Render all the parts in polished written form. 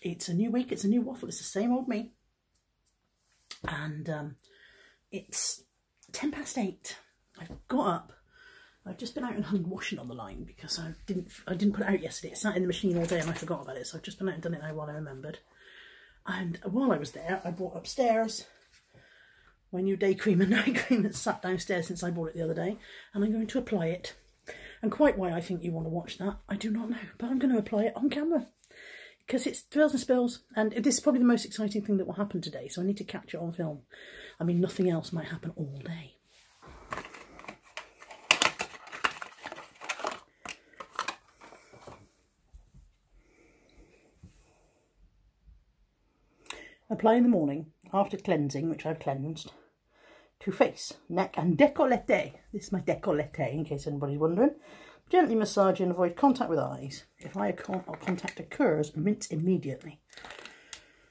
It's a new week, it's a new waffle, it's the same old me. And it's 8:10. I've got up. I've just been out and hung washing on the line because I didn't put it out yesterday. It sat in the machine all day and I forgot about it. So I've just been out and done it now while I remembered. And while I was there, I brought upstairs my new day cream and night cream that's sat downstairs since I bought it the other day. And I'm going to apply it. And quite why I think you want to watch that, I do not know. But I'm going to apply it on camera. Because it's thrills and spills. And this is probably the most exciting thing that will happen today. So I need to capture it on film. I mean, nothing else might happen all day. Apply in the morning, after cleansing, which I've cleansed, to face, neck and décolleté. This is my décolleté, in case anybody's wondering. Gently massage and avoid contact with eyes. If eye contact occurs, rinse immediately.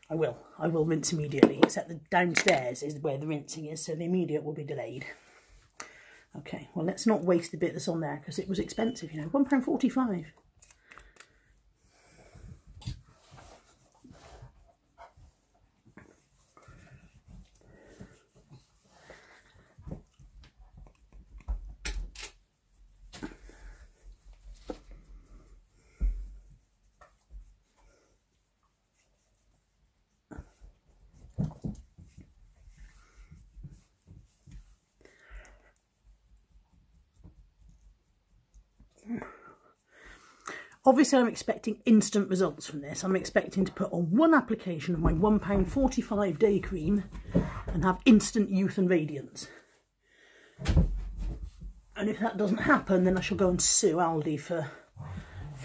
I will rinse immediately, except the downstairs is where the rinsing is, so the immediate will be delayed. Okay, well, let's not waste the bit that's on there, because it was expensive, you know, £1.45. Obviously, I'm expecting instant results from this. I'm expecting to put on one application of my £1.45 day cream and have instant youth and radiance. And if that doesn't happen, then I shall go and sue Aldi for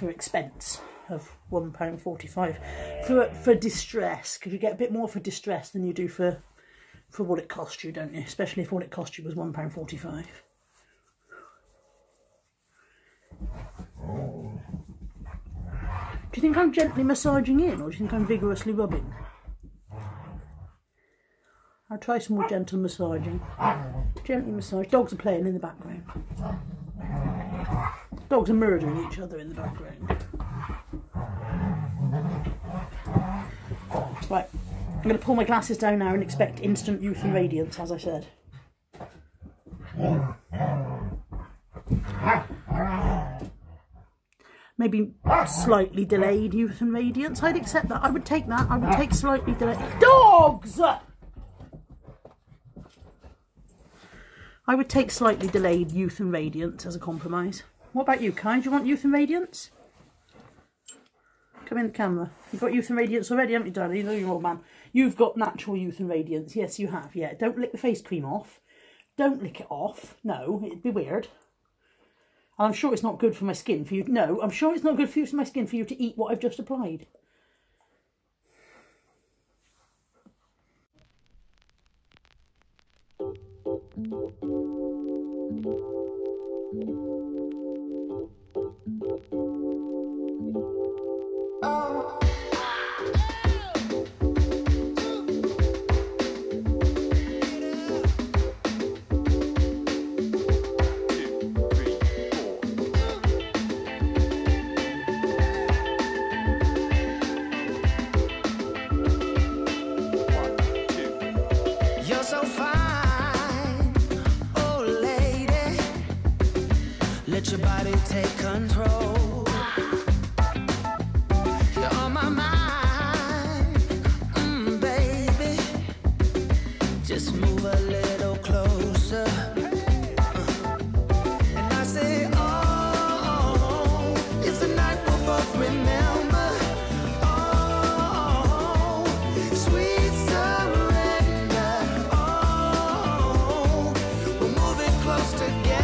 expense of £1.45 for distress, because you get a bit more for distress than you do for what it cost you, don't you? Especially if all it cost you was £1.45. Do you think I'm gently massaging in, or do you think I'm vigorously rubbing? I'll try some more gentle massaging. Gently massage. Dogs are playing in the background. Dogs are murdering each other in the background. Right, I'm going to pull my glasses down now and expect instant youth and radiance, as I said. Maybe slightly delayed youth and radiance. I'd accept that. I would take that. I would take slightly delayed. Dogs! I would take slightly delayed youth and radiance as a compromise. What about you, Kai? Do you want youth and radiance? Come in the camera. You've got youth and radiance already, haven't you, darling? You know you're old man. You've got natural youth and radiance. Yes, you have. Yeah. Don't lick the face cream off. Don't lick it off. No, it'd be weird. And I'm sure it's not good for my skin for you. No, I'm sure it's not good for my skin for you to eat what I've just applied. Let your body take control. You're on my mind, baby. Just move a little closer. And I say, oh, it's the night we'll both remember. Oh, sweet surrender. Oh, we're moving close together.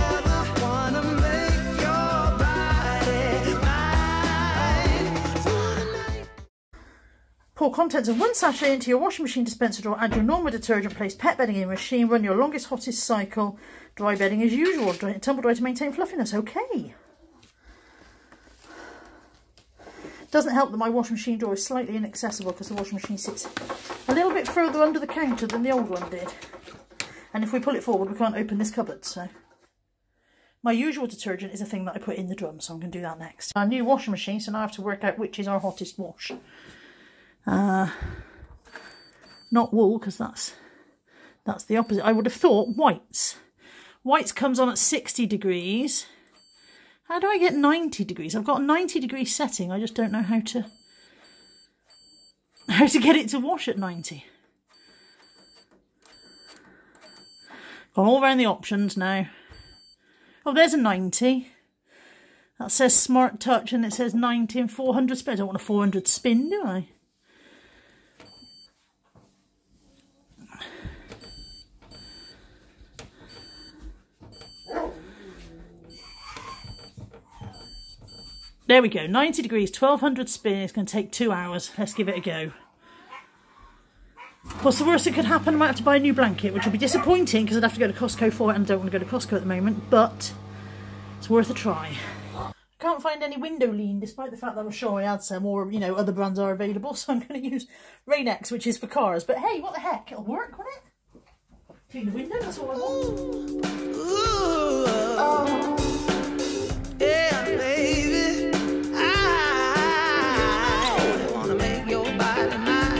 Pour contents of 1 sachet into your washing machine dispenser drawer, add your normal detergent, place pet bedding in the machine, run your longest, hottest cycle, dry bedding as usual, tumble dry to maintain fluffiness. Okay. Doesn't help that my washing machine drawer is slightly inaccessible because the washing machine sits a little bit further under the counter than the old one did. And if we pull it forward, we can't open this cupboard, so. My usual detergent is a thing that I put in the drum, so I'm going to do that next. Our new washing machine, so now I have to work out which is our hottest wash. Not wool, because that's the opposite. I would have thought whites. Whites comes on at 60 degrees. How do I get 90 degrees? I've got a 90-degree setting. I just don't know how to get it to wash at 90. Gone all around the options now. Oh, there's a 90. That says Smart Touch and it says 90 and 400 spin. I don't want a 400 spin, do I? There we go, 90 degrees, 1200 spin. It's going to take 2 hours. Let's give it a go. What's the worst that could happen? I might have to buy a new blanket, which will be disappointing because I'd have to go to Costco for it and I don't want to go to Costco at the moment, but it's worth a try. I can't find any window lean, despite the fact that I was sure I had some, or, you know, other brands are available, so I'm going to use Rain-X, which is for cars. But hey, what the heck, it'll work, won't it? Clean the window, that's all I want. Ooh, oh. Yeah, baby, I wanna make your body mine.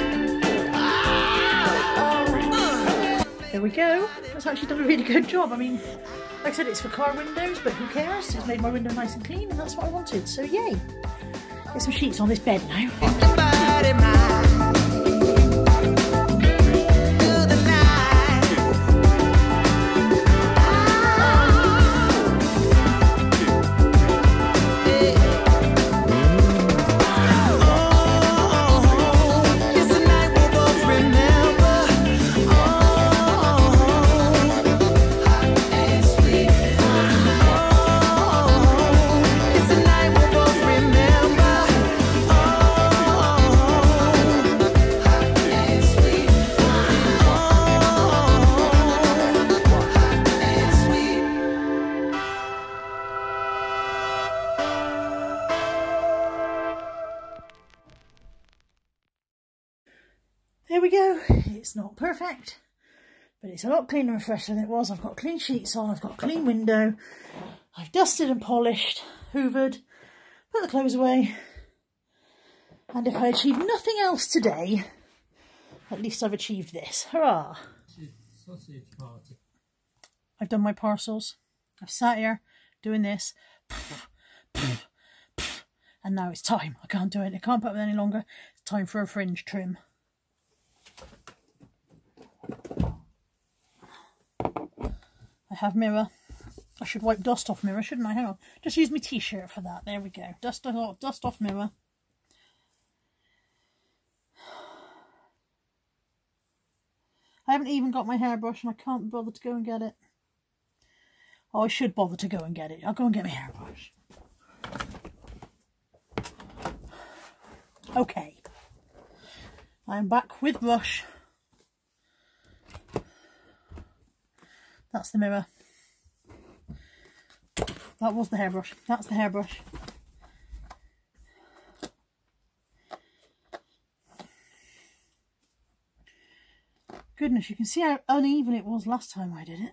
There we go. That's actually done a really good job. I mean, like I said, it's for car windows, but who cares? It's made my window nice and clean, and that's what I wanted. So yay! Get some sheets on this bed now. Make your body mine. There we go. It's not perfect, but it's a lot cleaner and fresher than it was. I've got clean sheets on, I've got a clean window, I've dusted and polished, hoovered, put the clothes away, and if I achieve nothing else today, at least I've achieved this. Hurrah! Sausage party. I've done my parcels. I've sat here doing this, and now it's time. I can't do it. I can't put up with it any longer. It's time for a fringe trim. I have mirror. I should wipe dust off mirror, shouldn't I? Hang on. Just use my t-shirt for that. There we go. Dust off mirror. I haven't even got my hairbrush and I can't bother to go and get it. Oh, I should bother to go and get it. I'll go and get my hairbrush. Okay. I am back with brush. That's the mirror. That was the hairbrush. That's the hairbrush. Goodness, you can see how uneven it was last time I did it.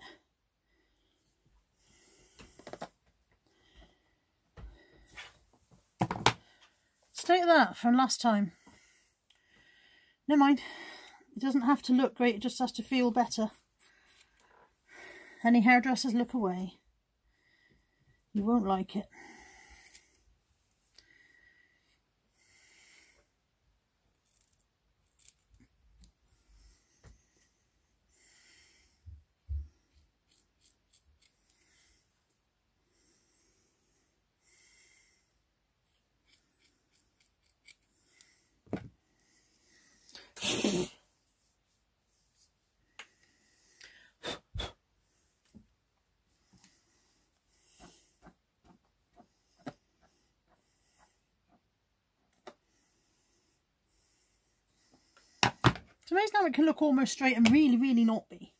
State of that from last time. Never mind. It doesn't have to look great, it just has to feel better. Any hairdressers, look away. You won't like it. It's amazing how it can look almost straight and really, really not be.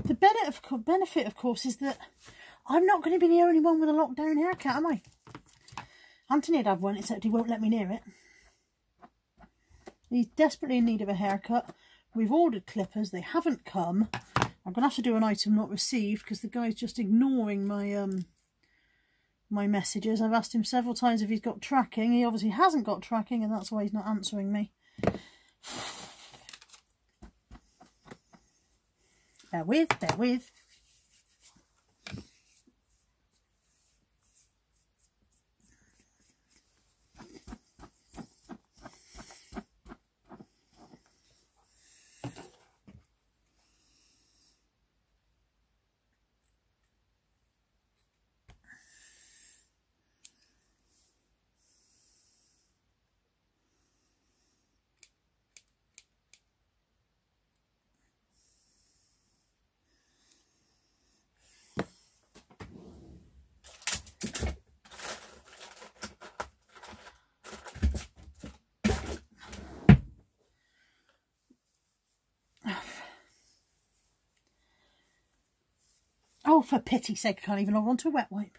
The benefit, of course, is that I'm not going to be the only one with a lockdown haircut, am I? Anthony would have one, except he won't let me near it. He's desperately in need of a haircut. We've ordered clippers. They haven't come. I'm going to have to do an item not received because the guy's just ignoring my my messages. I've asked him several times if he's got tracking. He obviously hasn't got tracking, and that's why he's not answering me. Bear with, bear with. Oh, for pity's sake, I can't even hold on to a wet wipe.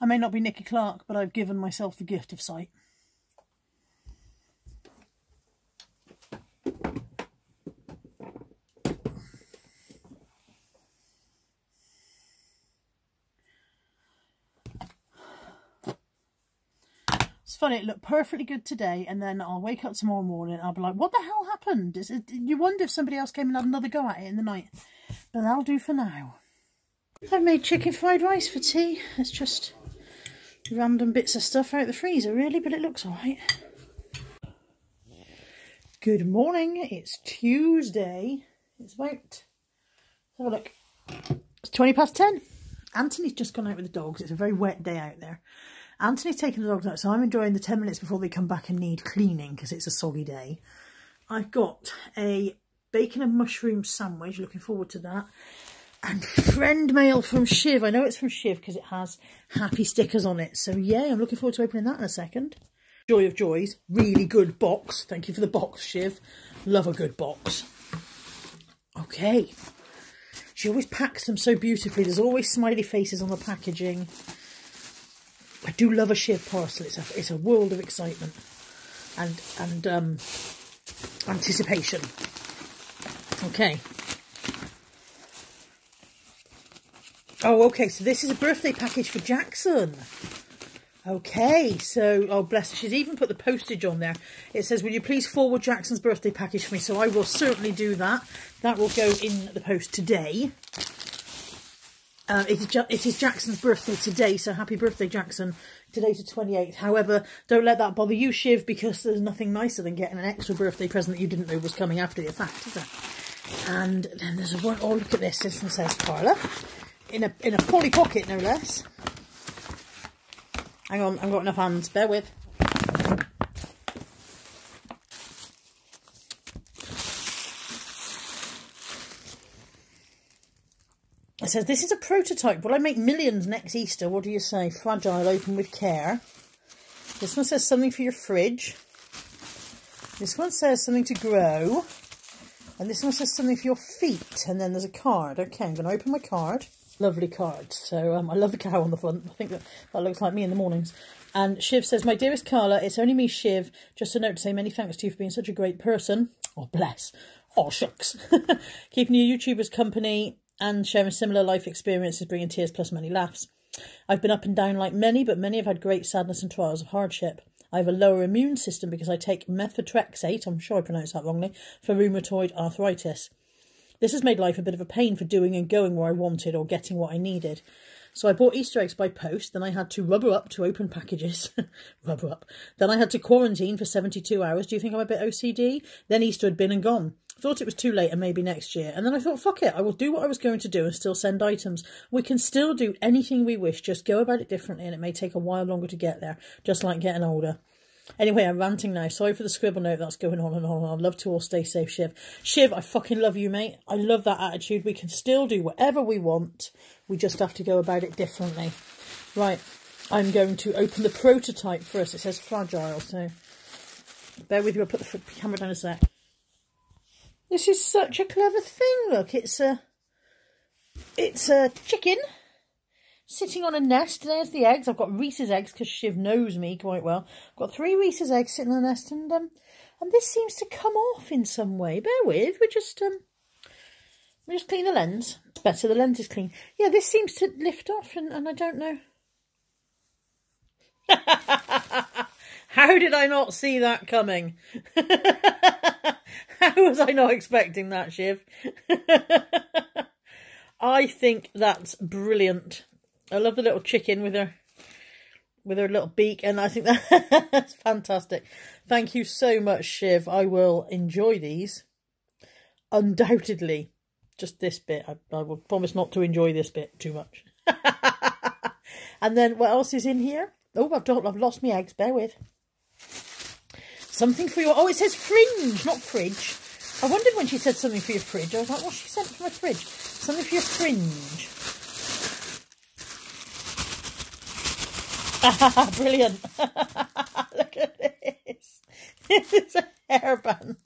I may not be Nicky Clark, but I've given myself the gift of sight. It's funny, it looked perfectly good today, and then I'll wake up tomorrow morning and I'll be like, what the hell happened? You wonder if somebody else came and had another go at it in the night. But that'll do for now. I've made chicken fried rice for tea. It's just random bits of stuff out the freezer, really, but it looks alright. Good morning. It's Tuesday. It's about, let's have a look. It's 10:20. Anthony's just gone out with the dogs. It's a very wet day out there. Anthony's taking the dogs out, so I'm enjoying the 10 minutes before they come back and need cleaning because it's a soggy day. I've got a bacon and mushroom sandwich, looking forward to that. And friend mail from Shiv. I know it's from Shiv because it has happy stickers on it. So yeah, I'm looking forward to opening that in a second. Joy of joys. Really good box. Thank you for the box, Shiv. Love a good box. Okay. She always packs them so beautifully. There's always smiley faces on the packaging. I do love a Shiv parcel. It's a world of excitement and anticipation. Okay. Oh, okay, so this is a birthday package for Jackson. Okay, so, oh bless her, she's even put the postage on there. It says, will you please forward Jackson's birthday package for me? So I will certainly do that. That will go in the post today. It is Jackson's birthday today, so happy birthday, Jackson. Today's the 28th. However, don't let that bother you, Shiv, because there's nothing nicer than getting an extra birthday present that you didn't know was coming after the fact, is there? And then there's a one, oh, look at this. This one says Carla. In a Polly pocket, no less. Hang on, I've got enough hands. Bear with. It says, this is a prototype. Will I make millions next Easter? What do you say? Fragile, open with care. This one says something for your fridge. This one says something to grow. And this one says something for your feet. And then there's a card. Okay, I'm going to open my card. Lovely card. So I love the cow on the front. I think that looks like me in the mornings. And Shiv says, my dearest Carla, it's only me, Shiv. Just a note to say many thanks to you for being such a great person. Oh, bless. Oh, shucks. Keeping your YouTubers company and sharing similar life experiences, bringing tears plus many laughs. I've been up and down like many, but many have had great sadness and trials of hardship. I have a lower immune system because I take methotrexate, I'm sure I pronounced that wrongly, for rheumatoid arthritis. This has made life a bit of a pain for doing and going where I wanted or getting what I needed. So I bought Easter eggs by post, then I had to rubber up to open packages. Rubber up. Then I had to quarantine for 72 hours. Do you think I'm a bit OCD? Then Easter had been and gone. Thought it was too late and maybe next year. And then I thought, fuck it, I will do what I was going to do and still send items. We can still do anything we wish, just go about it differently, and it may take a while longer to get there, just like getting older. Anyway, I'm ranting now. Sorry for the scribble note that's going on and on. I'd love to all stay safe, Shiv. Shiv, I fucking love you, mate. I love that attitude. We can still do whatever we want. We just have to go about it differently. Right, I'm going to open the prototype first. It says fragile, so bear with me. I'll put the camera down a sec. This is such a clever thing. Look, it's a chicken sitting on a nest. There's the eggs. I've got Reese's eggs because Shiv knows me quite well. I've got 3 Reese's eggs sitting on a nest, and this seems to come off in some way. Bear with. We just clean the lens. It's better. The lens is clean. Yeah, this seems to lift off, and I don't know. How did I not see that coming? How was I not expecting that, Shiv? I think that's brilliant. I love the little chicken with her little beak, and I think that's fantastic. Thank you so much, Shiv. I will enjoy these. Undoubtedly. Just this bit. I will promise not to enjoy this bit too much. And then what else is in here? Oh, I've lost my eggs. Bear with. Something for your... Oh, it says Fringe, not Fridge. I wondered when she said something for your fridge. I was like, what's she sent for my fridge? Something for your Fringe. Brilliant. Look at this. This is a hairband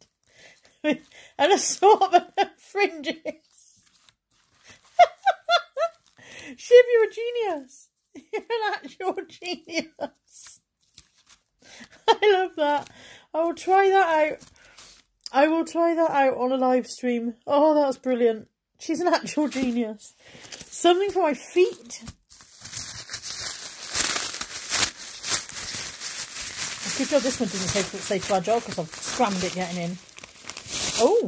with an assortment of fringes. Shiv, you're a genius. You're an actual genius. I love that. I will try that out. I will try that out on a live stream. Oh, that's brilliant. She's an actual genius. Something for my feet. Good job this one didn't say fragile because I've scrammed it getting in. Oh.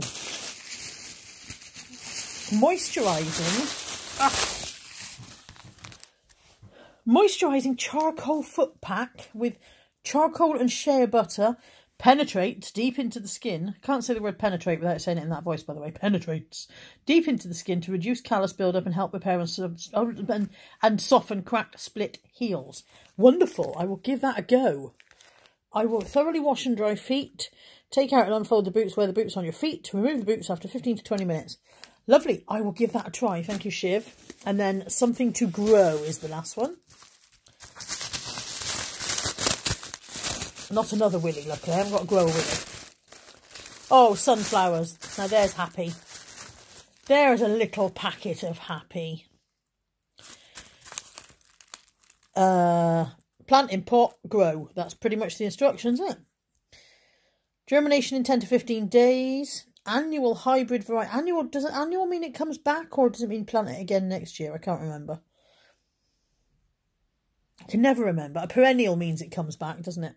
Moisturising. Moisturising charcoal foot pack with charcoal and shea butter. Penetrates deep into the skin. Can't say the word penetrate without saying it in that voice, by the way. Penetrates deep into the skin to reduce callus build-up and help repair and soften cracked, split heels. Wonderful. I will give that a go. I will thoroughly wash and dry feet. Take out and unfold the boots. Wear the boots on your feet. Remove the boots after 15 to 20 minutes. Lovely. I will give that a try. Thank you, Shiv. And then something to grow is the last one. Not another willy, luckily. I haven't got to grow a willy. Oh, sunflowers. Now there's happy. There's a little packet of happy. Plant in pot, grow. That's pretty much the instructions, isn't it? Germination in 10 to 15 days. Annual hybrid variety. Annual, does it annual mean it comes back, or does it mean plant it again next year? I can't remember. I can never remember. A perennial means it comes back, doesn't it?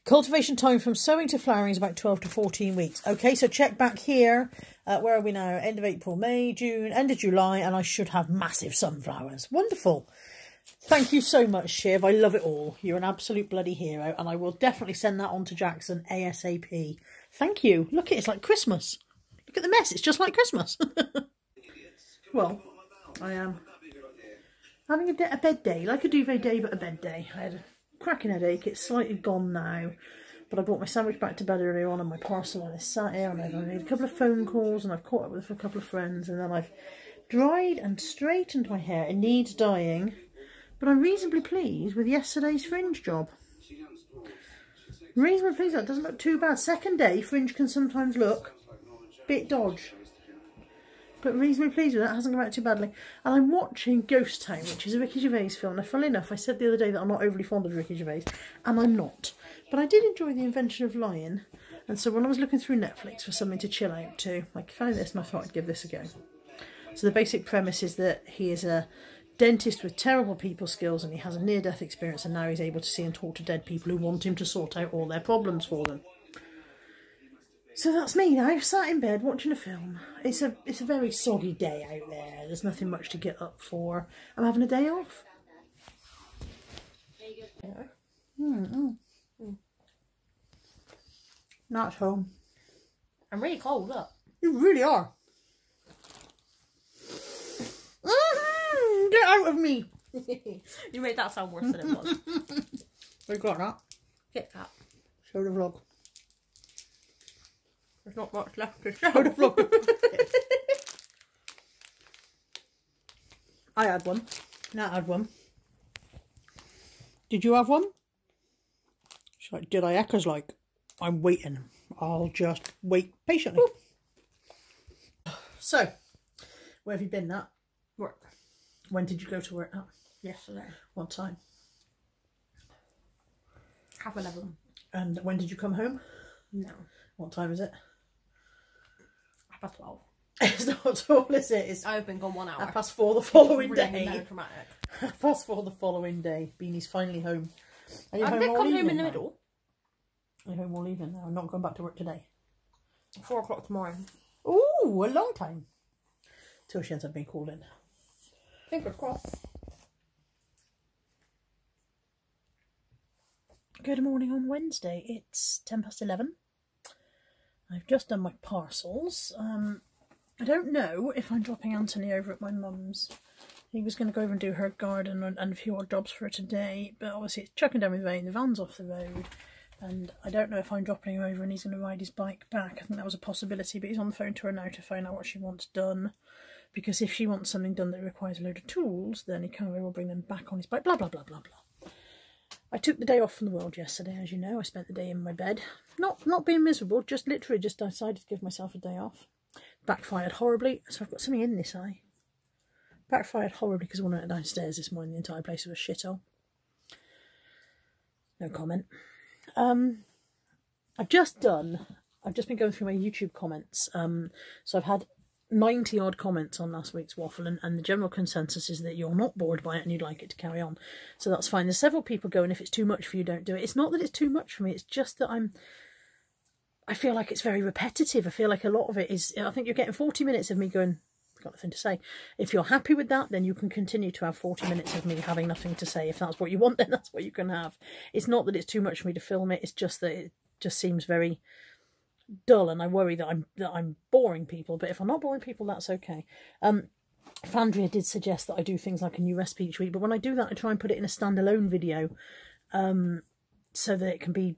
Cultivation time from sowing to flowering is about 12 to 14 weeks. Okay, so check back here. Where are we now? End of April, May, June, end of July, and I should have massive sunflowers. Wonderful. Thank you so much, Shiv. I love it all. You're an absolute bloody hero, and I will definitely send that on to Jackson ASAP. Thank you. Look, it's like Christmas. Look at the mess. It's just like Christmas. Well, I am having a bed day, like a duvet day, but a bed day. I had a cracking headache. It's slightly gone now, but I brought my sandwich back to bed earlier on and my parcel, and I sat here and I've made a couple of phone calls and I've caught up with a couple of friends, and then I've dried and straightened my hair. It needs dyeing, but I'm reasonably pleased with yesterday's Fringe job. Reasonably pleased. That doesn't look too bad. Second day, Fringe can sometimes look a bit dodge, but reasonably pleased with that. It hasn't come out too badly. And I'm watching Ghost Town, which is a Ricky Gervais film. Now, funnily enough, I said the other day that I'm not overly fond of Ricky Gervais, and I'm not. But I did enjoy The Invention of Lying, and so when I was looking through Netflix for something to chill out to, I found this and I thought I'd give this a go. So the basic premise is that he is a dentist with terrible people skills, and he has a near-death experience, and now he's able to see and talk to dead people who want him to sort out all their problems for them. So that's me now, sat in bed watching a film. It's a very soggy day out there. There's nothing much to get up for. I'm having a day off. Not home. I'm really cold, look. You really are. Get out of me. You made that sound worse than it was. We got that. Get that. Show the vlog. There's not much left to show. Show the vlog. I had one. Nat had one. Did you have one? She's like, did I? Echo's like, I'm waiting. I'll just wait patiently. Ooh. So, where have you been, Nat? Work. When did you go to work, Nat? Yesterday. What time? 11:30. And when did you come home? No. What time is it? 12:30. It's not at all, is it? It's I've been gone 1 hour. 4:30 the following Really day. melodramatic. 4:30 the following day. Beanie's finally home. Are you I home did all come evening home in the now? middle. Are you home all evening now? I'm not going back to work today. 4 o'clock tomorrow. Ooh, a long time. Till she ends up being called in. Fingers crossed. Good morning on Wednesday. It's 11:10. I've just done my parcels. I don't know if I'm dropping Anthony over at my mum's. He was going to go over and do her garden and a few odd jobs for her today, but obviously it's chucking down with rain, the van's off the road, and I don't know if I'm dropping him over and he's going to ride his bike back. I think that was a possibility, but he's on the phone to her now to find out what she wants done, because if she wants something done that requires a load of tools, then he can will bring them back on his bike, blah blah blah blah blah. I took the day off from the world yesterday, as you know. I spent the day in my bed. Not being miserable, just literally just decided to give myself a day off. Backfired horribly, so I've got something in this eye. Backfired horribly because when I went downstairs this morning, the entire place was a shithole. No comment. I've just been going through my YouTube comments. So I've had 90 odd comments on last week's waffle, and the general consensus is that you're not bored by it and you'd like it to carry on. So that's fine. There's several people going, if it's too much for you, don't do it. It's not that it's too much for me, it's just that I feel like it's very repetitive. I feel like a lot of it is, I think you're getting 40 minutes of me going, I've got nothing to say. If you're happy with that, then you can continue to have 40 minutes of me having nothing to say. If that's what you want, then that's what you can have. It's not that it's too much for me to film it, it's just that it just seems very dull, and I worry that I'm boring people. But if I'm not boring people, that's okay. Fandria did suggest that I do things like a new recipe each week, but when I do that, I try and put it in a standalone video, so that it can be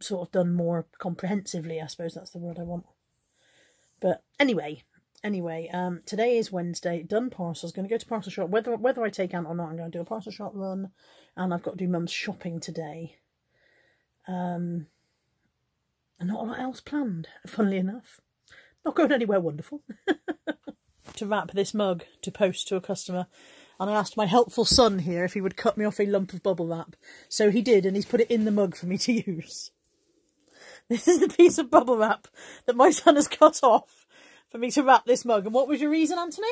sort of done more comprehensively. I suppose that's the word I want. But anyway, today is Wednesday. Done parcels. Going to go to parcel shop. Whether I take Ant or not, I'm going to do a parcel shop run, and I've got to do Mum's shopping today. And not a lot else planned, funnily enough. Not going anywhere wonderful. To wrap this mug to post to a customer, and I asked my helpful son here if he would cut me off a lump of bubble wrap. So he did, and he's put it in the mug for me to use. This is the piece of bubble wrap that my son has cut off for me to wrap this mug. And what was your reason, Anthony?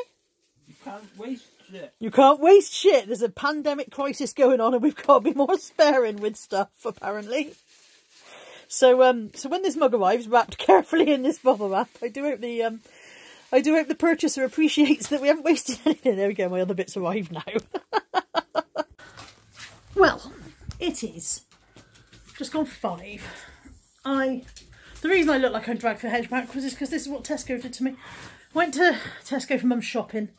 You can't waste shit. You can't waste shit. There's a pandemic crisis going on, and we've got to be more sparing with stuff, apparently. So when this mug arrives, wrapped carefully in this bubble wrap, I do hope the purchaser appreciates that we haven't wasted anything. There we go. My other bits arrived now. Well, it is just gone 5. The reason I look like I'm dragged for hedge back is because this is what Tesco did to me. I went to Tesco for Mum's shopping.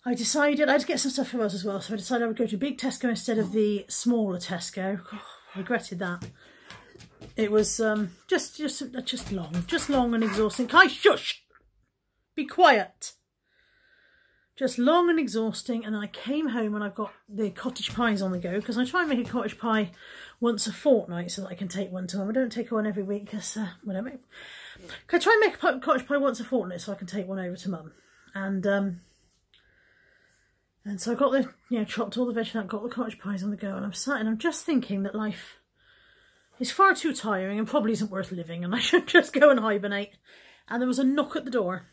I decided I had to get some stuff for us as well, so I decided I would go to big Tesco instead of the smaller Tesco. Oh, I regretted that. It was just long and exhausting. Kai, shush! Be quiet. Just long and exhausting, and then I came home and I've got the cottage pies on the go, because I try and make a cottage pie once a fortnight so that I can take one to Mum. I don't take one every week because, whatever. I try and make a cottage pie once a fortnight so I can take one over to Mum. And so I got the, chopped all the veg out, got the cottage pies on the go, and I'm sat and I'm just thinking that life is far too tiring and probably isn't worth living, and I should just go and hibernate. And there was a knock at the door.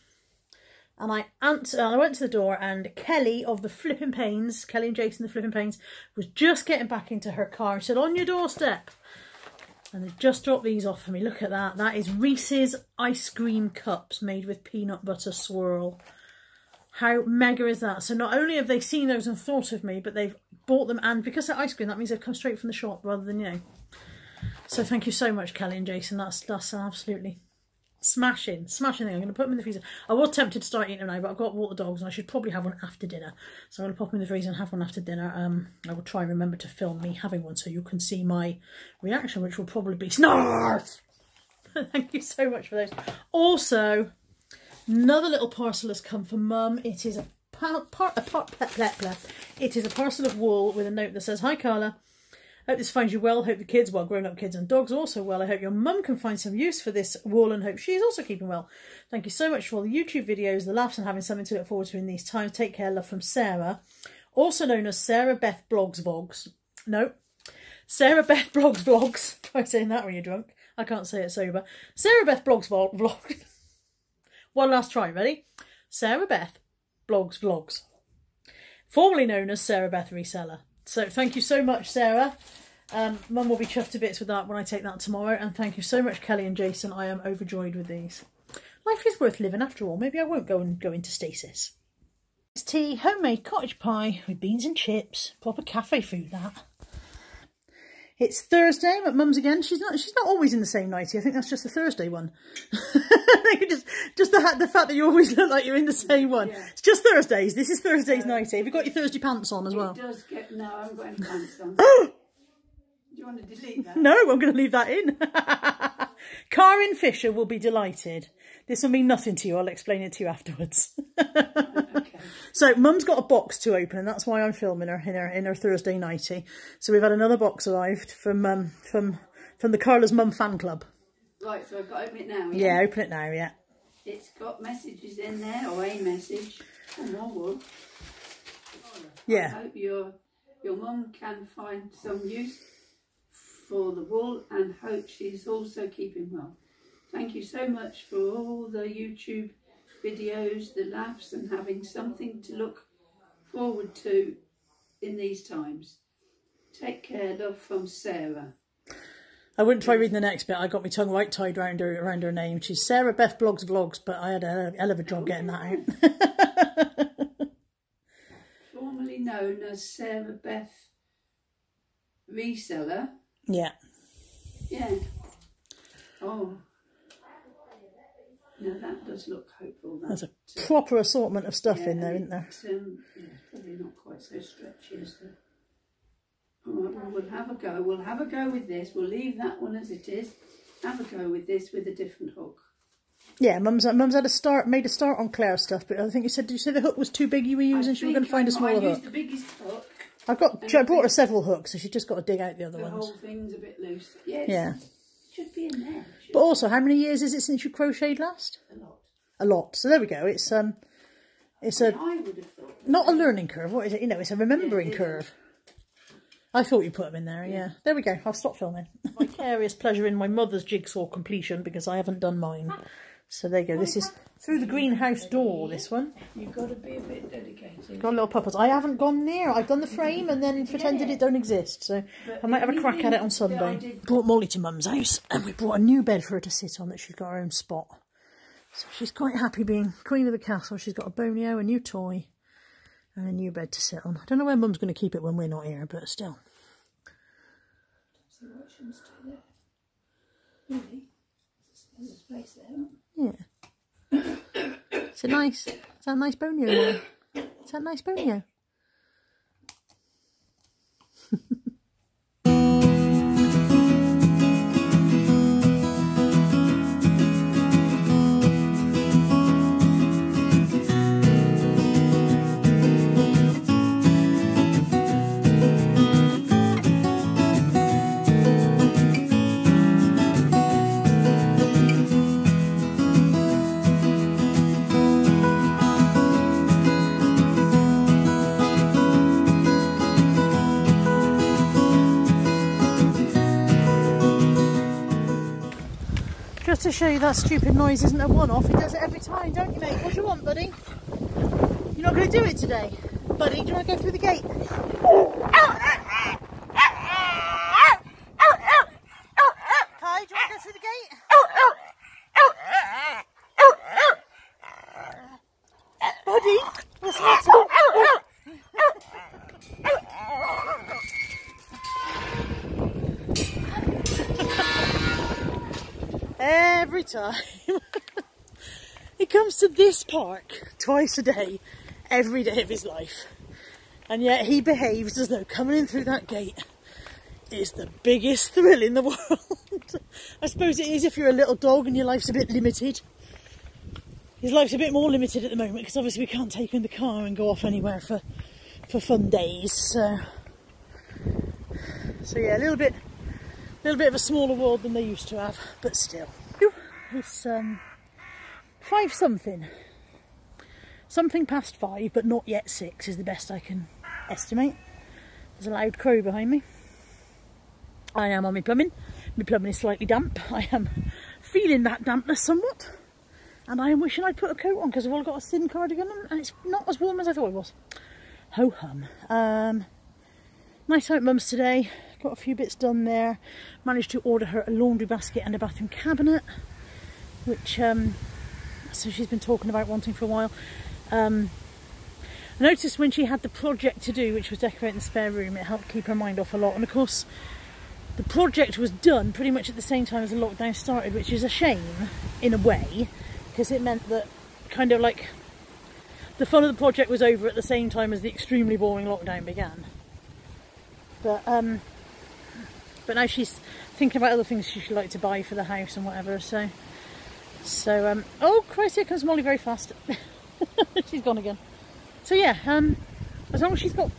And I answered, and I went to the door, and Kelly of the Flipping Pains, Kelly and Jason the Flipping Pains, was just getting back into her car and said, on your doorstep. And they've just dropped these off for me. Look at that. That is Reese's ice cream cups made with peanut butter swirl. How mega is that? So not only have they seen those and thought of me, but they've bought them, and because they're ice cream, that means they've come straight from the shop rather than, you know. So thank you so much, Kelly and Jason. That's absolutely smashing thing. I'm going to put them in the freezer. I was tempted to start eating them now, but I've got water dogs and I should probably have one after dinner. So I'm going to pop them in the freezer and have one after dinner. I will try and remember to film me having one so you can see my reaction, which will probably be snarf. Thank you so much for those. Also, another little parcel has come from Mum. It is a parcel of wool with a note that says, "Hi Carla, hope this finds you well. Hope the kids, well, grown-up kids and dogs, also well. I hope your mum can find some use for this wool and hope she's also keeping well. Thank you so much for all the YouTube videos, the laughs and having something to look forward to in these times. Take care, love, from Sarah." Also known as Sarah Beth Blogs Vlogs. No, Sarah Beth Blogs Vlogs. Try saying that when you're drunk. I can't say it sober. Sarah Beth Blogs Vlog. One last try, ready? Sarah Beth Blogs Vlogs. Formerly known as Sarah Beth Reseller. So thank you so much, Sarah. Mum will be chuffed to bits with that when I take that tomorrow. And thank you so much, Kelly and Jason. I am overjoyed with these. Life is worth living after all. Maybe I won't go into stasis. It's tea, homemade cottage pie with beans and chips. Proper cafe food, that. It's Thursday. I'm at Mum's again. She's not always in the same nightie. I think that's just the Thursday one. just the fact that you always look like you're in the same one. Yeah. It's just Thursdays. This is Thursday's nightie. Have you got your Thursday pants on as well? It does get... No, I haven't got any pants on. Do you want to delete that? No, I'm going to leave that in. Karin Fisher will be delighted. This will mean nothing to you. I'll explain it to you afterwards. Okay. So Mum's got a box to open, and that's why I'm filming her in her Thursday nightie. So we've had another box arrived from the Carla's Mum fan club. Right, so I've got to open it now. Yeah, open it now. Yeah. It's got messages in there, or a message. Oh, more wool. Yeah. I hope your mum can find some use for the wool, and hope she's also keeping well. Thank you so much for all the YouTube videos, the laughs, and having something to look forward to in these times. Take care, love, from Sarah. I wouldn't try reading the next bit. I got my tongue right tied around her name. She's Sarah Beth Blogs Vlogs, but I had a hell of a job getting that out. Formerly known as Sarah Beth Reseller. Yeah. Yeah. Oh. No, that does look hopeful. There's a proper assortment of stuff in there, isn't there? Yeah, probably not quite so stretchy as the... All right, well, we'll have a go. We'll have a go with this. We'll leave that one as it is. Have a go with this with a different hook. Yeah, Mum's had made a start on Claire stuff, but I think did you say the hook was too big you were using? She was going to find a smaller hook. I used the biggest hook. I brought her several hooks, so she's just got to dig out the other ones. The whole thing's a bit loose. Yes. Yeah. Should be in there. But also, how many years is it since you crocheted last? A lot. A lot. So there we go. It's I would have thought. Not a learning curve. What is it? You know, it's a remembering curve. I thought you put them in there. Yeah. There we go. I'll stop filming. Vicarious pleasure in my mother's jigsaw completion because I haven't done mine. So there you go. This is through the greenhouse door. This one. You've got to be a bit dedicated. Got little puppets. I haven't gone near. I've done the frame and then pretended it don't exist. So I might have a crack at it on Sunday. Brought Molly to Mum's house and we brought a new bed for her to sit on that she's got her own spot. So she's quite happy being queen of the castle. She's got a bonio, a new toy and a new bed to sit on. I don't know where Mum's going to keep it when we're not here, but still. So what should stay there? Really? There's a space there. Yeah. Is that nice bonio? Is that nice bonio? just to show you that stupid noise isn't a one-off. He does it every time, don't you, mate? What do you want, buddy? You're not going to do it today? Buddy, do you want to go through the gate? Kai, do you want to go through the gate? Buddy, what's happening? Every time he comes to this park twice a day, every day of his life, and yet he behaves as though coming in through that gate is the biggest thrill in the world. I suppose it is if you're a little dog and your life's a bit limited. His life's a bit more limited at the moment because obviously we can't take him in the car and go off anywhere for fun days. So yeah, a little bit of a smaller world than they used to have, but still. It's 5 something. Something past 5, but not yet 6 is the best I can estimate. There's a loud crow behind me. I am on my plumbing. My plumbing is slightly damp. I am feeling that dampness somewhat. And I am wishing I'd put a coat on because I've all got a thin cardigan on and it's not as warm as I thought it was. Ho hum. Nice out at Mum's today. Got a few bits done there. Managed to order her a laundry basket and a bathroom cabinet, which so she's been talking about wanting for a while. I noticed when she had the project to do, which was decorating the spare room, it helped keep her mind off a lot. And of course, the project was done pretty much at the same time as the lockdown started, which is a shame in a way, because it meant that kind of like the fun of the project was over at the same time as the extremely boring lockdown began. But now she's thinking about other things she'd like to buy for the house and whatever. So oh Christ, here comes Molly very fast. She's gone again. So yeah, as long as she's got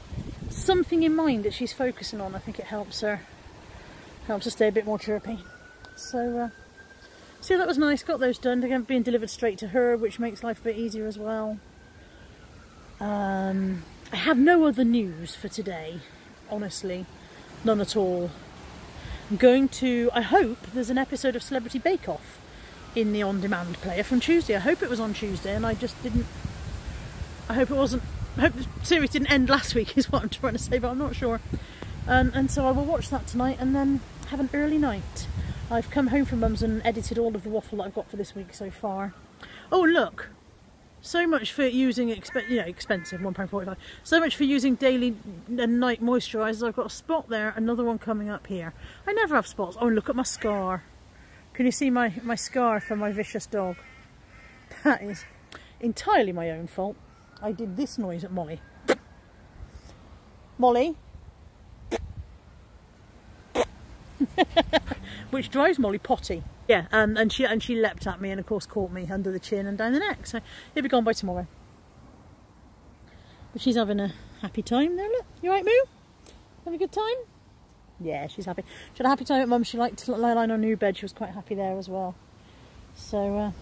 something in mind that she's focusing on, I think it helps her stay a bit more chirpy. So that was nice. Got those done. They're being delivered straight to her, which makes life a bit easier as well. I have no other news for today, honestly, none at all. I'm going to, I hope there's an episode of Celebrity Bake Off in the on-demand player from Tuesday. I hope it was on Tuesday and I just didn't, I hope it wasn't, I hope the series didn't end last week is what I'm trying to say, but I'm not sure. And so I will watch that tonight and then have an early night. I've come home from Mum's and edited all of the waffle that I've got for this week so far. Oh look, so much for using expensive, £1.45. So much for using daily and night moisturisers. I've got a spot there, another one coming up here. I never have spots. Oh, and look at my scar. Can you see my scar from my vicious dog? That is entirely my own fault. I did this noise at Molly. Molly. Which drives Molly potty. Yeah, and she leapt at me and of course caught me under the chin and down the neck. So he'll be gone by tomorrow. But she's having a happy time there. Look, you right, Moo? Having a good time? Yeah, she's happy. She had a happy time at Mum. She liked to lie on her new bed. She was quite happy there as well. So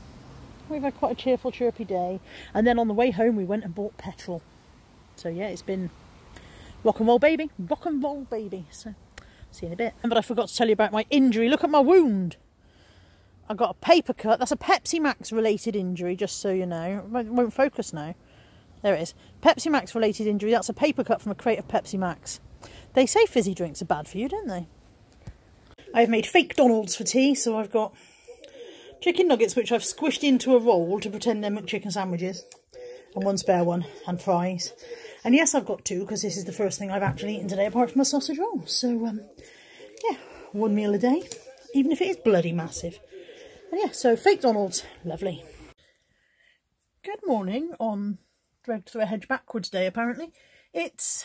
we've had quite a cheerful, chirpy day. And then on the way home, we went and bought petrol. So yeah, it's been rock and roll, baby. Rock and roll, baby. So see you in a bit. But I forgot to tell you about my injury. Look at my wound. I got a paper cut. That's a Pepsi Max related injury, just so you know. It won't focus now. There it is. Pepsi Max related injury. That's a paper cut from a crate of Pepsi Max. They say fizzy drinks are bad for you, don't they? I've made fake Donalds for tea, so I've got chicken nuggets which I've squished into a roll to pretend they're McChicken sandwiches, and one spare one, and fries. And yes, I've got 2 because this is the first thing I've actually eaten today apart from a sausage roll. So yeah, 1 meal a day, even if it is bloody massive. And yeah, so fake Donalds, lovely. Good morning on Dragged Through a Hedge Backwards Day, apparently. It's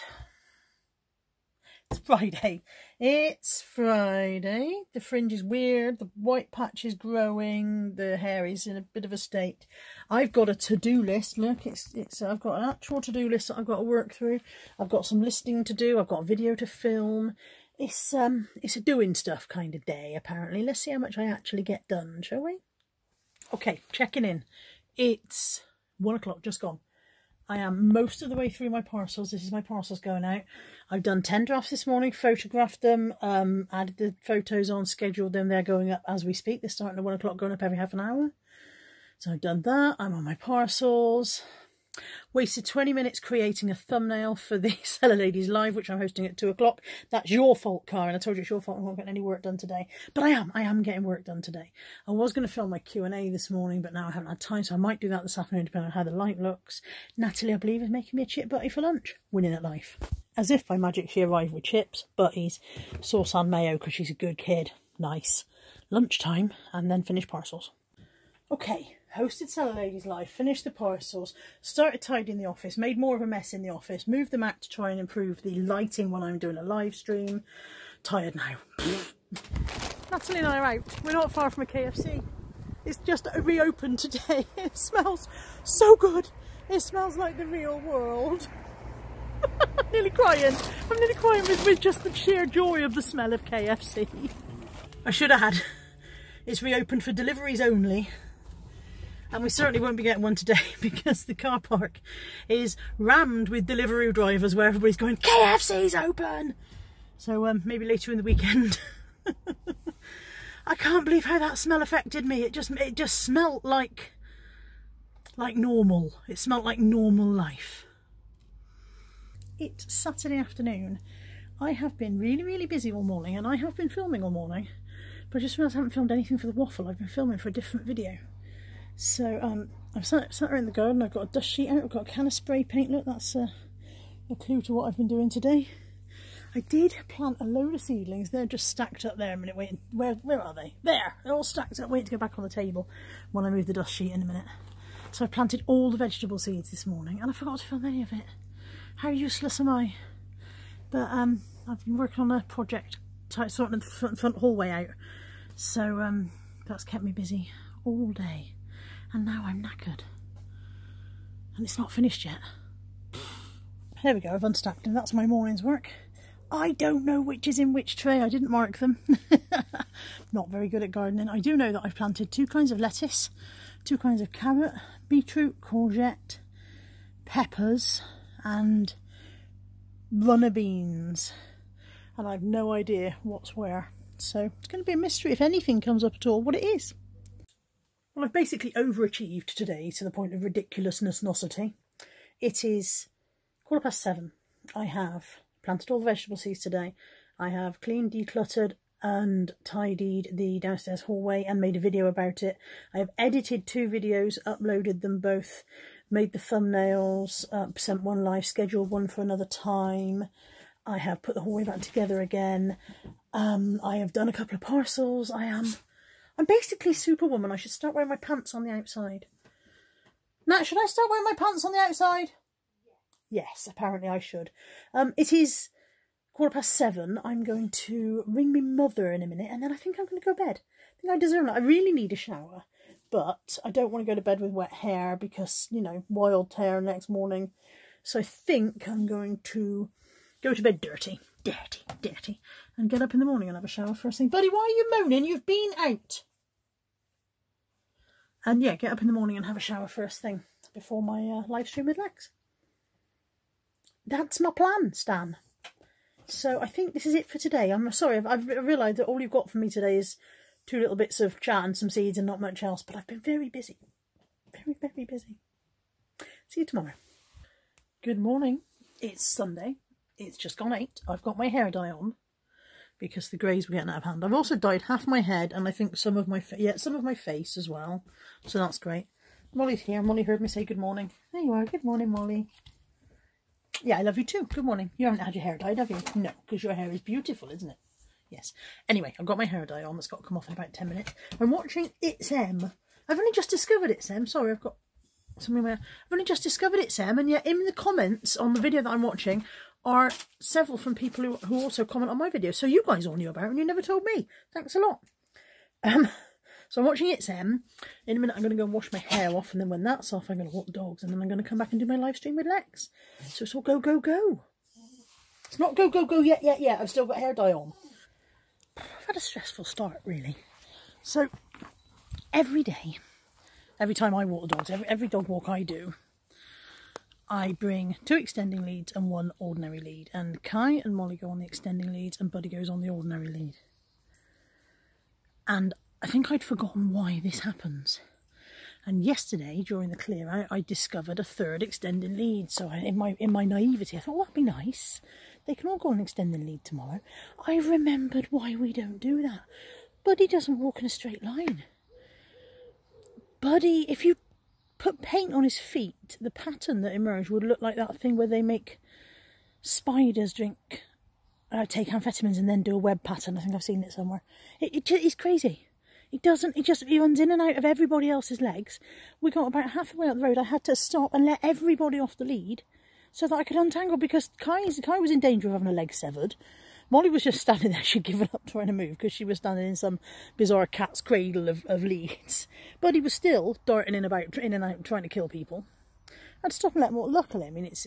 Friday. It's Friday. The fringe is weird. The white patch is growing. The hair is in a bit of a state. I've got a to-do list. Look, I've got an actual to-do list that I've got to work through. I've got some listing to do. I've got a video to film. It's a doing stuff kind of day, apparently. Let's see how much I actually get done, shall we? Okay, checking in. It's 1 o'clock, just gone. I am most of the way through my parcels. This is my parcels going out. I've done 10 drafts this morning, photographed them, added the photos on, scheduled them. They're going up as we speak. They're starting at 1 o'clock, going up every half an hour. So I've done that. I'm on my parcels. Wasted 20 minutes creating a thumbnail for the Seller Ladies Live, which I'm hosting at 2 o'clock. That's your fault, Karen. I told you it's your fault. I'm not getting any work done today. But I am getting work done today. I was going to film my Q&A this morning, but now I haven't had time, so I might do that this afternoon, depending on how the light looks. Natalie, I believe, is making me a chip butty for lunch. Winning at life. As if by magic she arrived with chips, butties, sauce and mayo, because she's a good kid. Nice. Lunchtime, and then finish parcels. Okay. Hosted Seller Ladies Live, finished the parcels, started tidying the office, made more of a mess in the office, moved the Mac to try and improve the lighting when I'm doing a live stream. Tired now. Natalie and I are out. We're not far from a KFC. It's just reopened today. It smells so good. It smells like the real world. I'm nearly crying. I'm nearly crying with just the sheer joy of the smell of KFC. I should have had. It's reopened for deliveries only. And we certainly won't be getting one today because the car park is rammed with delivery drivers where everybody's going, KFC's open! So maybe later in the weekend. I can't believe how that smell affected me. It just smelt like normal. It smelt like normal life. It's Saturday afternoon. I have been really, really busy all morning, and I have been filming all morning. But I just realised I haven't filmed anything for the waffle. I've been filming for a different video. So I'm sat here in the garden. I've got a dust sheet out, I've got a can of spray paint. Look, that's a clue to what I've been doing today. I did plant a load of seedlings. They're just stacked up there a minute waiting. Where are they? There! They're all stacked up waiting to go back on the table when I move the dust sheet in a minute. So I planted all the vegetable seeds this morning and I forgot to film any of it. How useless am I? But I've been working on a project sorting the front hallway out. So that's kept me busy all day. And now I'm knackered. And it's not finished yet. There we go, I've unstacked them. That's my morning's work. I don't know which is in which tray. I didn't mark them. Not very good at gardening. I do know that I've planted 2 kinds of lettuce, 2 kinds of carrot, beetroot, courgette, peppers, and runner beans. And I've no idea what's where. So it's going to be a mystery if anything comes up at all what it is. Well, I've basically overachieved today to the point of ridiculousness-nosity. It is 7:15. I have planted all the vegetable seeds today. I have cleaned, decluttered and tidied the downstairs hallway and made a video about it. I have edited 2 videos, uploaded them both, made the thumbnails, sent one live, scheduled one for another time. I have put the hallway back together again. I have done a couple of parcels. I'm basically Superwoman. I should start wearing my pants on the outside. Nat, should I start wearing my pants on the outside? Yes, apparently I should. It is 7:15. I'm going to ring my mother in a minute and then I think I'm going to go to bed. I think I deserve it. I really need a shower, but I don't want to go to bed with wet hair because, you know, wild hair next morning. So I think I'm going to go to bed dirty, and get up in the morning and have a shower first thing. Buddy, why are you moaning? You've been out. And yeah, get up in the morning and have a shower first thing before my live stream with Lex. That's my plan, Stan. So I think this is it for today. I'm sorry, I've realised that all you've got from me today is 2 little bits of chat and some seeds and not much else. But I've been very busy. Very, very busy. See you tomorrow. Good morning. It's Sunday. It's just gone 8. I've got my hair dye on because the greys were getting out of hand. I've also dyed half my head and I think some of my face as well. So that's great. Molly's here. Molly heard me say good morning. There you are. Good morning, Molly. Yeah, I love you too. Good morning. You haven't had your hair dyed, have you? No, because your hair is beautiful, isn't it? Yes. Anyway, I've got my hair dye on. That's got to come off in about 10 minutes. I'm watching It's Em. I've only just discovered It's Em. Sorry, I've got something where I've only just discovered It's Em, and yet in the comments on the video that I'm watching are several from people who also comment on my video. So you guys all knew about it and you never told me. Thanks a lot. So I'm watching It's Em. In a minute I'm going to go and wash my hair off, and then when that's off I'm going to walk the dogs, and then I'm going to come back and do my live stream with Lex. So it's all go, go, go. It's not go, go, go yet. I've still got hair dye on. I've had a stressful start, really. So every day, every time I walk the dogs, every dog walk I do, I bring 2 extending leads and 1 ordinary lead, and Kai and Molly go on the extending leads and Buddy goes on the ordinary lead. And I think I'd forgotten why this happens. And yesterday, during the clear out, I discovered a 3rd extending lead. So in my naivety, I thought, well, that'd be nice. They can all go on an extending lead tomorrow. I remembered why we don't do that. Buddy doesn't walk in a straight line. Buddy, if you put paint on his feet, the pattern that emerged would look like that thing where they make spiders take amphetamines and then do a web pattern. I think I've seen it somewhere. It's crazy. He runs in and out of everybody else's legs. We got about half the way up the road. I had to stop and let everybody off the lead so that I could untangle, because Kai was in danger of having a leg severed. Molly was just standing there. She'd given up trying to move because she was standing in some bizarre cat's cradle of leads. But he was still darting in and out trying to kill people. I'd stop and let them walk. Luckily, I mean, it's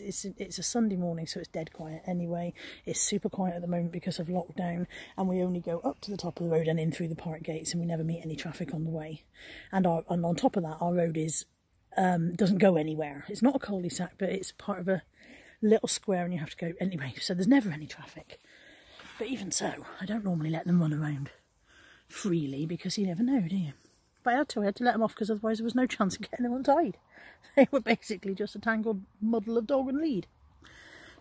a Sunday morning, so it's dead quiet anyway. It's super quiet at the moment because of lockdown, and we only go up to the top of the road and in through the park gates, and we never meet any traffic on the way. And on top of that, our road doesn't go anywhere. It's not a cul-de-sac, but it's part of a little square, and you have to go anyway. So there's never any traffic. But even so, I don't normally let them run around freely because you never know, do you? But I had to let them off because otherwise there was no chance of getting them untied. They were basically just a tangled muddle of dog and lead.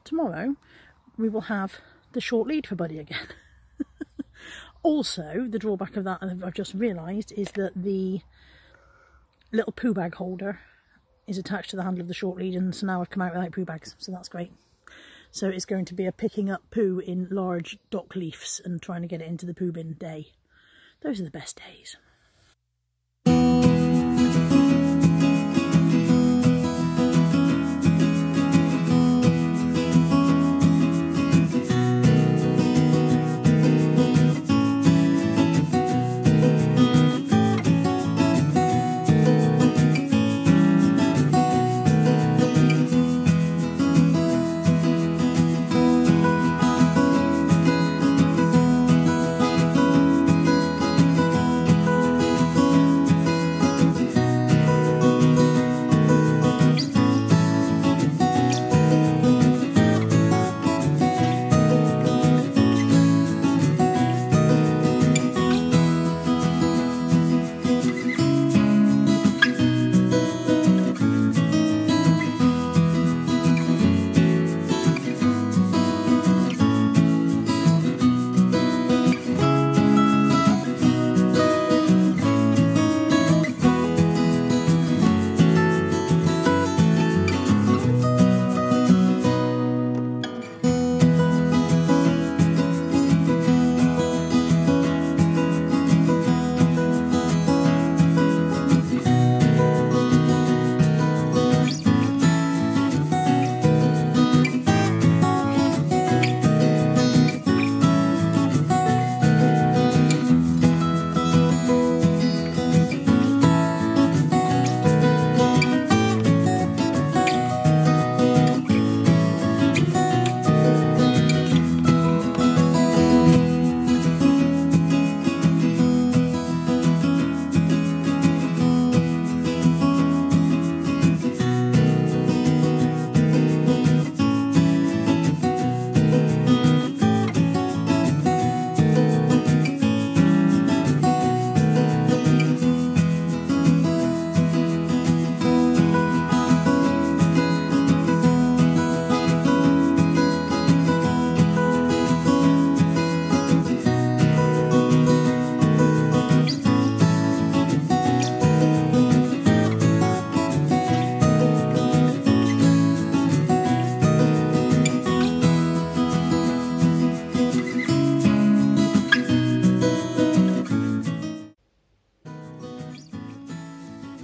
Tomorrow we will have the short lead for Buddy again. Also, the drawback of that, I've just realised, is that the little poo bag holder is attached to the handle of the short lead, and so now I've come out without poo bags, so that's great. So it's going to be a picking up poo in large dock leaves and trying to get it into the poo bin day. Those are the best days.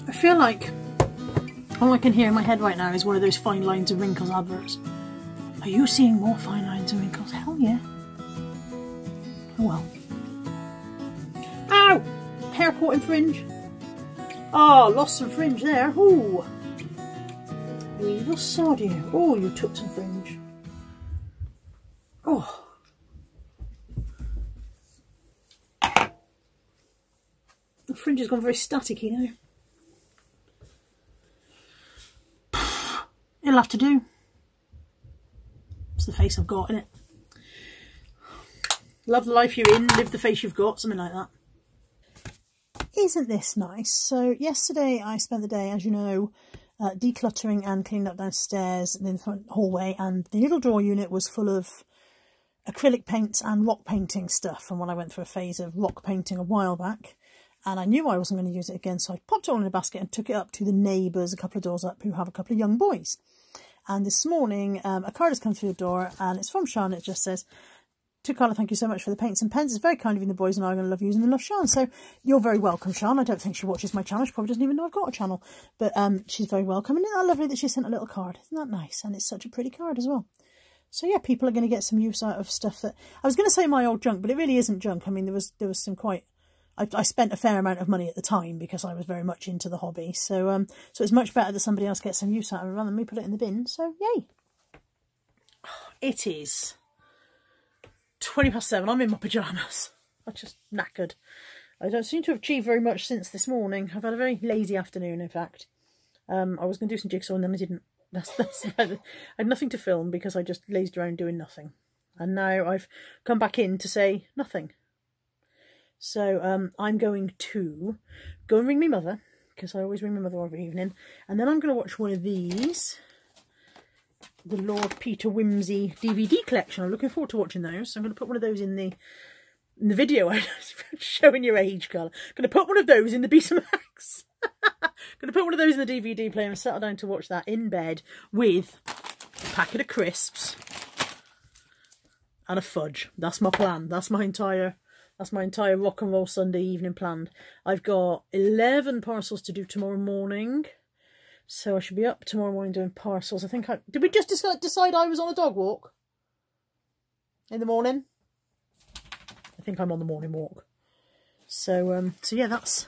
I feel like all I can hear in my head right now is one of those fine lines and wrinkles adverts. Are you seeing more fine lines and wrinkles? Hell yeah. Oh well. Ow! Hair caught in Fringe. Oh, lost some Fringe there. Ooh. You evil sod you. Oh, you took some Fringe. Oh. The Fringe has gone very staticky now. It'll have to do. It's the face I've got, innit? Love the life you're in, live the face you've got, something like that. Isn't this nice? So yesterday I spent the day, as you know, decluttering and cleaning up downstairs in the front hallway, and the little drawer unit was full of acrylic paints and rock painting stuff from when I went through a phase of rock painting a while back, and I knew I wasn't going to use it again, so I popped it all in a basket and took it up to the neighbours a couple of doors up who have a couple of young boys. And this morning a card has come through the door, and it's from Sean. It just says, "To Carla, thank you so much for the paints and pens. It's very kind of you, and the boys and I are going to love using them. Love, Sean." So you're very welcome, Sean. I don't think she watches my channel. She probably doesn't even know I've got a channel. But she's very welcome. And isn't that lovely that she sent a little card? Isn't that nice? And it's such a pretty card as well. So yeah, people are going to get some use out of stuff that... I was going to say my old junk, but it really isn't junk. I mean, there was some quite... I spent a fair amount of money at the time because I was very much into the hobby. So so it's much better that somebody else gets some use out of it rather than me put it in the bin. So yay. It is 7:20. I'm in my pyjamas. I'm just knackered. I don't seem to have achieved very much since this morning. I've had a very lazy afternoon, in fact. I was going to do some jigsaw and then I didn't. I had nothing to film because I just lazed around doing nothing. And now I've come back in to say nothing. So I'm going to go and ring my mother, because I always ring my mother every evening. And then I'm going to watch one of these. The Lord Peter Wimsey DVD collection. I'm looking forward to watching those. So I'm going to put one of those in the video. I'm showing your age, Carla. I'm going to put one of those in the Betamax. Going to put one of those in the DVD player and settle down to watch that in bed with a packet of crisps and a fudge. That's my plan. That's my entire rock and roll Sunday evening planned. I've got 11 parcels to do tomorrow morning. So I should be up tomorrow morning doing parcels. I think did we just decide I was on a dog walk? In the morning? I think I'm on the morning walk. So yeah, that's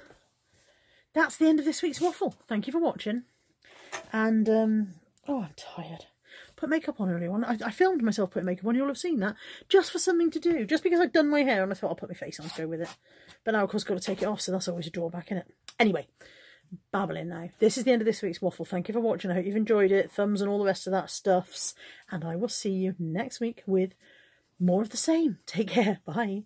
the end of this week's waffle. Thank you for watching. And oh, I'm tired. Put makeup on earlier on. I filmed myself putting makeup on. You'll have seen that. Just for something to do. Just because I'd done my hair and I thought I'll put my face on to go with it. But now of course I've got to take it off, so that's always a drawback, isn't it? Anyway. Babbling now. This is the end of this week's waffle. Thank you for watching. I hope you've enjoyed it. Thumbs and all the rest of that stuffs. And I will see you next week with more of the same. Take care. Bye.